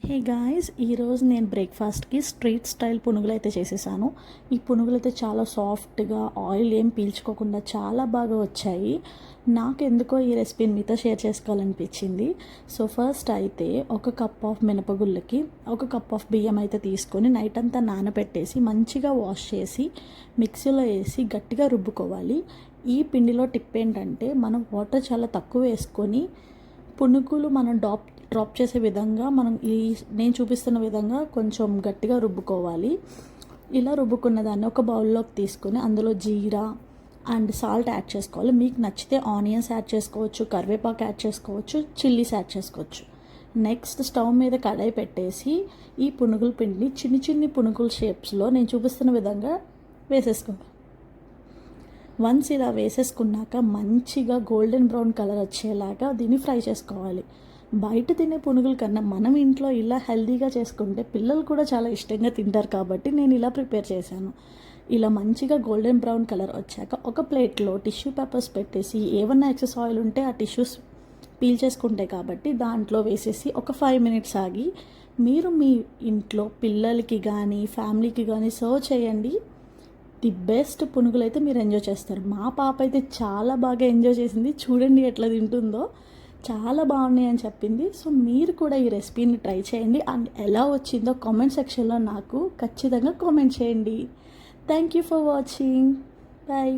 Hey guys, ఈరోజు నేను బ్రేక్ఫాస్ట్కి స్ట్రీట్ స్టైల్ పునుగులు అయితే చేసేసాను. ఈ పునుగులు అయితే చాలా సాఫ్ట్గా, ఆయిల్ ఏం పీల్చుకోకుండా చాలా బాగా వచ్చాయి. నాకు ఎందుకో ఈ రెసిపీని మీతో షేర్ చేసుకోవాలనిపించింది. సో ఫస్ట్ అయితే ఒక కప్ ఆఫ్ మినపగుళ్ళకి ఒక కప్ ఆఫ్ బియ్యం అయితే తీసుకొని నైట్ అంతా నానబెట్టేసి మంచిగా వాష్ చేసి మిక్సీలో వేసి గట్టిగా రుబ్బుకోవాలి. ఈ పిండిలో టిప్ ఏంటంటే మనం వాటర్ చాలా తక్కువ వేసుకొని పునుగులు మనం డ్రాప్ చేసే విధంగా నేను చూపిస్తున్న విధంగా కొంచెం గట్టిగా రుబ్బుకోవాలి. ఇలా రుబ్బుకున్న దాన్ని ఒక బౌల్లోకి తీసుకొని అందులో జీరా అండ్ సాల్ట్ యాడ్ చేసుకోవాలి. మీకు నచ్చితే ఆనియన్స్ యాడ్ చేసుకోవచ్చు, కరివేపాకు యాడ్ చేసుకోవచ్చు, చిల్లీస్ యాడ్ చేసుకోవచ్చు. నెక్స్ట్ స్టవ్ మీద కడాయి పెట్టేసి ఈ పునుగుల పిండిని చిన్ని చిన్ని పునుగుల షేప్స్లో నేను చూపిస్తున్న విధంగా వేసేసుకోవాలి. వన్స్ ఇలా వేసేసుకున్నాక మంచిగా గోల్డెన్ బ్రౌన్ కలర్ వచ్చేలాగా దీన్ని ఫ్రై చేసుకోవాలి. బయట తినే పునుగుల కన్నా మనం ఇంట్లో ఇలా హెల్తీగా చేసుకుంటే పిల్లలు కూడా చాలా ఇష్టంగా తింటారు కాబట్టి నేను ఇలా ప్రిపేర్ చేశాను. ఇలా మంచిగా గోల్డెన్ బ్రౌన్ కలర్ వచ్చాక ఒక ప్లేట్లో టిష్యూ పేపర్స్ పెట్టేసి ఏమన్నా ఎక్సెస్ ఆయిల్ ఉంటే ఆ టిష్యూస్ పీల్ చేసుకుంటాయి కాబట్టి దాంట్లో వేసేసి ఒక 5 మినిట్స్ ఆగి మీరు మీ ఇంట్లో పిల్లలకి కానీ ఫ్యామిలీకి కానీ సర్వ్ చేయండి. ది బెస్ట్ పునుగులు అయితే మీరు ఎంజాయ్ చేస్తారు. మా పాప అయితే చాలా బాగా ఎంజాయ్ చేసింది. చూడండి ఎట్లా తింటుందో, చాలా బాగున్నాయి అని చెప్పింది. సో మీరు కూడా ఈ రెసిపీని ట్రై చేయండి అండ్ ఎలా వచ్చిందో కామెంట్ సెక్షన్లో నాకు ఖచ్చితంగా కామెంట్ చేయండి. Thank you for watching. Bye.